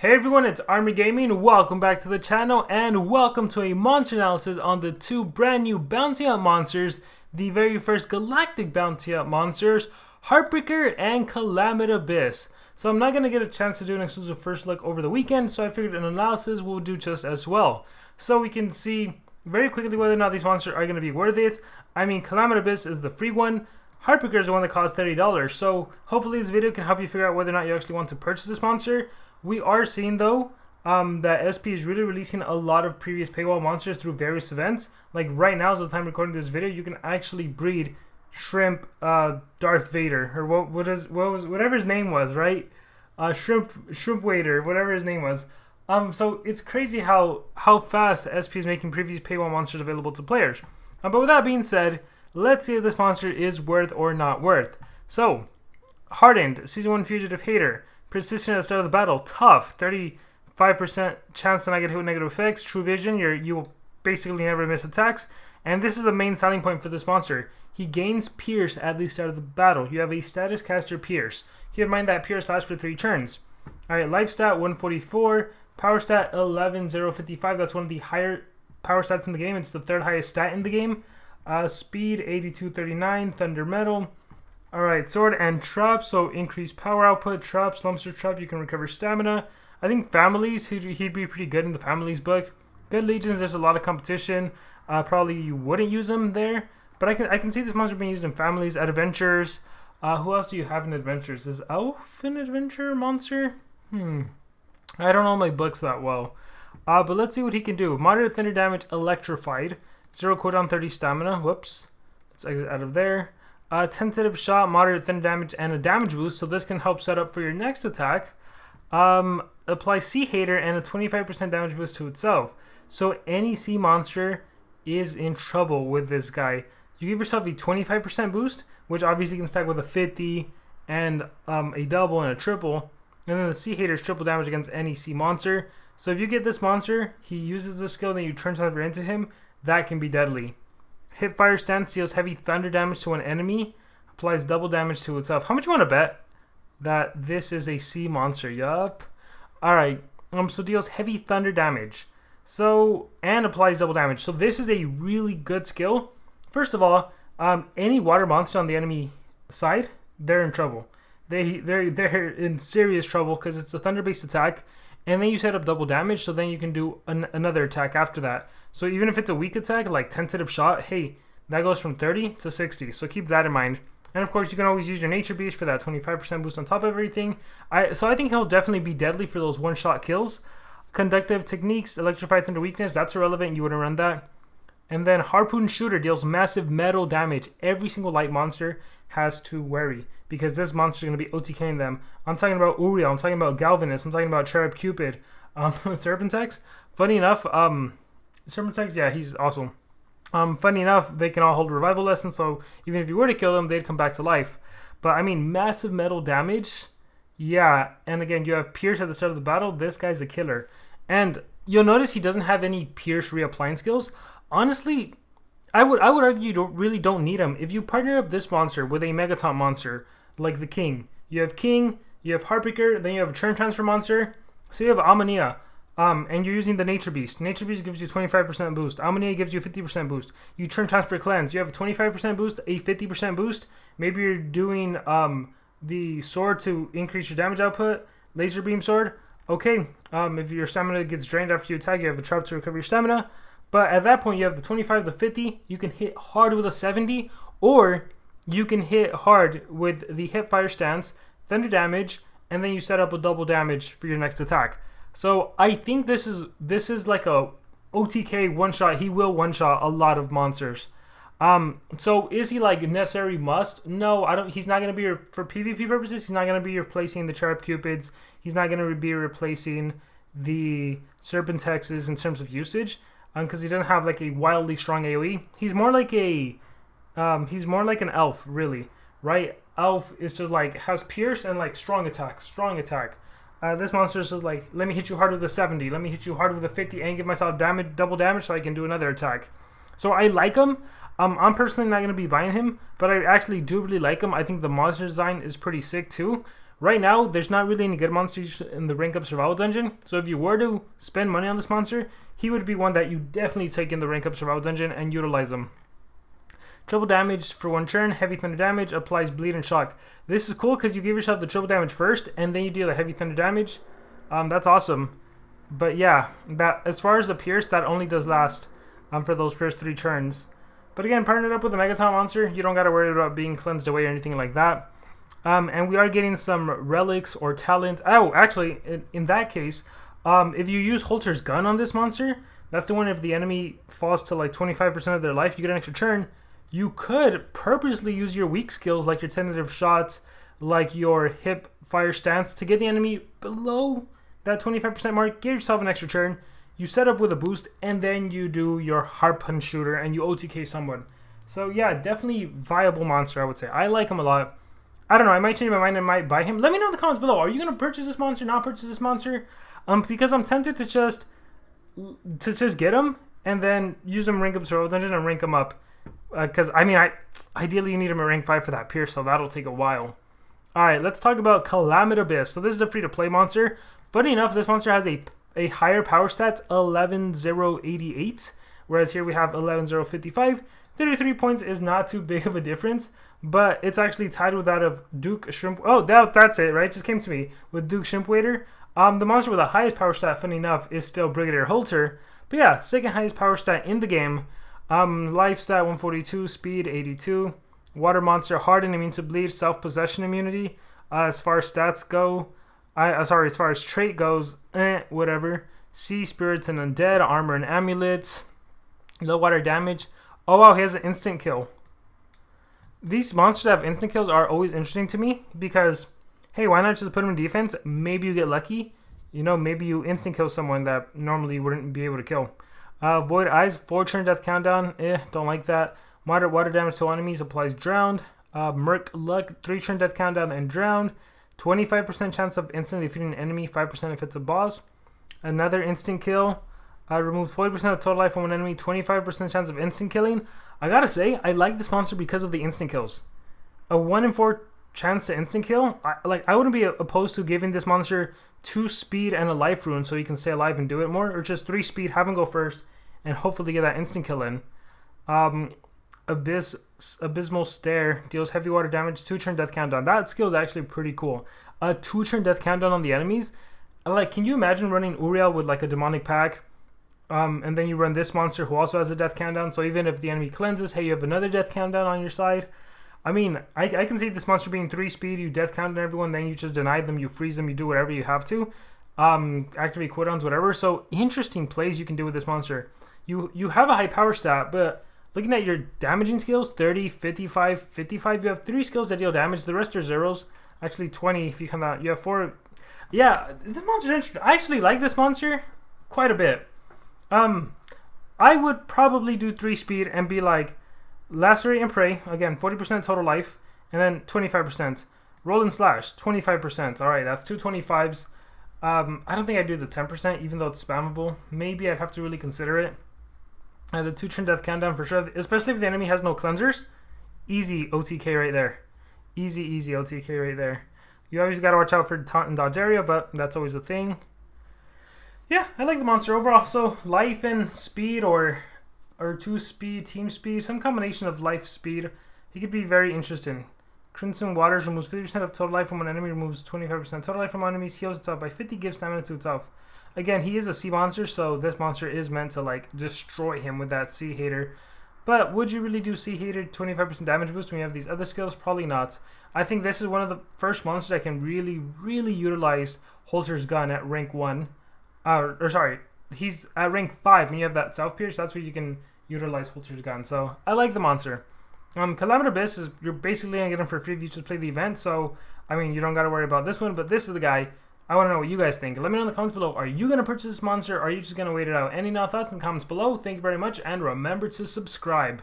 Hey everyone, it's Army Gaming. Welcome back to the channel and welcome to a monster analysis on the two brand new Bounty Hunt monsters, the very first Galactic Bounty Hunt monsters, Harpiker and Calamitabyss. So I'm not going to get a chance to do an exclusive first look over the weekend, so I figured an analysis will do just as well. So we can see very quickly whether or not these monsters are going to be worth it. I mean, Calamitabyss is the free one. Harpiker is the one that costs $30. So hopefully this video can help you figure out whether or not you actually want to purchase this monster. We are seeing though that SP is really releasing a lot of previous paywall monsters through various events. Like right now, as the time recording this video, you can actually breed Shrimp Darth Vader, or whatever his name was, right? Shrimp Waiter, whatever his name was. So it's crazy how fast SP is making previous paywall monsters available to players. But with that being said, let's see if this monster is worth or not worth. So, Hardened, Season 1 Fugitive Hater. Persistent at the start of the battle. Tough. 35% chance to not get hit with negative effects. True Vision. You will basically never miss attacks. And this is the main selling point for this monster. He gains Pierce at the start of the battle. You have a status caster Pierce. Keep in mind that Pierce lasts for 3 turns. Alright, life stat 144. Power stat 11055. That's one of the higher power stats in the game. It's the 3rd highest stat in the game. Speed 8239. Thunder Metal. Alright, Sword and Trap, so increased power output. Trap, Slumster Trap, you can recover stamina. I think Families, he'd be pretty good in the Families book. Good Legions, there's a lot of competition. Probably you wouldn't use him there. But I can see this monster being used in Families, at Adventures. Who else do you have in Adventures? Is Elf an Adventure monster? I don't know my books that well. But let's see what he can do. Moderate Thunder Damage, Electrified. 0 cooldown, 30 stamina. Whoops. Let's exit out of there. Tentative Shot, Moderate Thunder Damage, and a damage boost, so this can help set up for your next attack. Apply Sea Hater and a 25% damage boost to itself. So any sea monster is in trouble with this guy. You give yourself a 25% boost, which obviously can stack with a 50 and a double and a triple. And then the Sea Hater is triple damage against any sea monster. So if you get this monster, he uses the skill, then you turn something into him, that can be deadly. Hipfire Stance deals heavy thunder damage to an enemy, applies double damage to itself. How much you want to bet that this is a sea monster? Yup. Alright, so deals heavy thunder damage. So, and applies double damage. So this is a really good skill. First of all, any water monster on the enemy side, they're in trouble. They're in serious trouble because it's a thunder-based attack. And then you set up double damage, so then you can do another attack after that. So even if it's a weak attack, like Tentative Shot, hey, that goes from 30 to 60. So keep that in mind. And of course, you can always use your Nature Beast for that 25% boost on top of everything. So I think he'll definitely be deadly for those one-shot kills. Conductive Techniques, Electrified Thunder Weakness, that's irrelevant. You wouldn't run that. And then Harpoon Shooter deals massive metal damage. Every single light monster has to worry, because this monster is going to be OTKing them. I'm talking about Uriel, I'm talking about Galvanus, I'm talking about Cherub Cupid, Serpentex. Funny enough, Serpentex, yeah, he's awesome. Funny enough, they can all hold revival lessons, so even if you were to kill them, they'd come back to life. But I mean, massive metal damage, yeah. And again, you have Pierce at the start of the battle. This guy's a killer. And you'll notice he doesn't have any Pierce reapplying skills. Honestly, I would argue you really don't need him. If you partner up this monster with a Megaton monster, like the King, you have Harpiker, then you have a Turn Transfer monster, so you have Ammonia, and you're using the Nature Beast. Nature Beast gives you 25% boost. Ammonia gives you 50% boost. You Turn Transfer Cleanse, you have a 25% boost, a 50% boost. Maybe you're doing the Sword to increase your damage output, Laser Beam Sword. Okay, if your stamina gets drained after you attack, you have a Trap to recover your stamina. But at that point, you have the 25, the 50. You can hit hard with a 70, or you can hit hard with the Hipfire Stance, Thunder Damage, and then you set up a double damage for your next attack. So I think this is like a OTK one-shot. He will one-shot a lot of monsters. So is he like a necessary must? No, I don't. He's not going to be for PvP purposes. He's not going to be replacing the Cherub Cupids. He's not going to be replacing the Serpentexes in terms of usage. Because he doesn't have like a wildly strong AoE. He's more like an elf, really, right? Elf is just like has Pierce and like strong attack. This monster is just like, let me hit you hard with a 70, let me hit you hard with a 50, and give myself double damage so I can do another attack. So I like him. I'm personally not going to be buying him, but I actually do really like him. I think the monster design is pretty sick too. Right now, there's not really any good monsters in the rank up survival dungeon. So if you were to spend money on this monster, he would be one that you definitely take in the rank up survival dungeon and utilize him. Triple damage for 1 turn, heavy thunder damage, applies bleed and shock. This is cool because you give yourself the triple damage first and then you deal the heavy thunder damage. That's awesome. But yeah, that as far as the pierce, that only does last for those first 3 turns. But again, partnered up with a Megaton monster, you don't got to worry about being cleansed away or anything like that. And we are getting some relics or talent. Oh, actually, in that case, if you use Holter's Gun on this monster, that's the one if the enemy falls to like 25% of their life, you get an extra turn. You could purposely use your weak skills like your tentative shots, like your hip fire stance to get the enemy below that 25% mark, get yourself an extra turn. You set up with a boost and then you do your harpoon shooter and you OTK someone. So yeah, definitely viable monster, I would say. I like him a lot. I don't know, I might change my mind and might buy him. Let me know in the comments below. Are you going to purchase this monster, not purchase this monster? Because I'm tempted to just get him and then use him rank up survival dungeon and rank him up. Because, I mean, ideally you need him at rank 5 for that pierce, so that'll take a while. Alright, let's talk about Calamitabyss. So this is a free-to-play monster. Funny enough, this monster has a higher power stats, 11,088. Whereas here we have 11,055. 33 points is not too big of a difference. But it's actually tied with that of Duke Shrimp. Oh, that's it, right? Just came to me with Duke Shrimpwaiter. The monster with the highest power stat, funny enough, is still Brigadier Holter. But yeah, second highest power stat in the game. Life stat 142, speed 82. Water monster, hardened, immune to bleed, self-possession immunity. As far as stats go, as far as trait goes, whatever. Sea spirits and undead, armor and amulets. Low water damage. Oh wow, he has an instant kill. These monsters that have instant kills are always interesting to me because, hey, why not just put them in defense? Maybe you get lucky. You know, maybe you instant kill someone that normally you wouldn't be able to kill. Void Eyes, 4 turn death countdown. Don't like that. Moderate water damage to enemies, applies drowned. Merc Luck, 3 turn death countdown and drowned. 25% chance of instantly defeating an enemy, 5% if it's a boss. Another instant kill. Removes 40% of total life from an enemy, 25% chance of instant killing. I gotta say, I like this monster because of the instant kills. A 1 in 4 chance to instant kill. I wouldn't be opposed to giving this monster 2 speed and a life rune so you can stay alive and do it more, or just 3 speed, have him go first, and hopefully get that instant kill in. Abysmal Stare deals heavy water damage, 2 turn death countdown. That skill is actually pretty cool. A 2 turn death countdown on the enemies. Like, can you imagine running Uriel with like a demonic pack? And then you run this monster who also has a death countdown, so even if the enemy cleanses, hey, you have another death countdown on your side. I mean, I can see this monster being 3 speed, you death countdown everyone, then you just deny them, you freeze them, you do whatever you have to. Activate cooldowns, whatever. So interesting plays you can do with this monster. You have a high power stat, but looking at your damaging skills, 30, 55, 55, you have 3 skills that deal damage, the rest are zeros. Actually 20 if you come out. You have 4. Yeah, this monster's interesting. I actually like this monster quite a bit. I would probably do 3 speed and be like Lacerate and Prey, again 40% total life, and then 25%. Roll and Slash, 25%. Alright, that's 2 25s. I don't think I'd do the 10%, even though it's spammable. Maybe I'd have to really consider it. The 2 turn death countdown for sure, especially if the enemy has no cleansers. Easy OTK right there. Easy OTK right there. You always got to watch out for taunt and dodge area, but that's always a thing. Yeah, I like the monster overall. So life and speed or 2 speed, team speed, some combination of life, speed. He could be very interesting. Crimson Waters removes 50% of total life from an enemy, removes 25% total life from enemies, heals itself by 50, gives stamina to itself. Again, he is a sea monster, so this monster is meant to like destroy him with that Sea Hater. But would you really do Sea Hater 25% damage boost when you have these other skills? Probably not. I think this is one of the first monsters that can really utilize Holter's Gun at rank 1. He's at rank 5 when you have that self-pierce. That's where you can utilize Holter's Gun. So I like the monster. Calamitabyss is, you're basically gonna get him for free if you just play the event. So I mean, you don't gotta worry about this one. But this is the guy. I want to know what you guys think. Let me know in the comments below. Are you gonna purchase this monster? Or are you just gonna wait it out? Any thoughts in the comments below? Thank you very much, and remember to subscribe.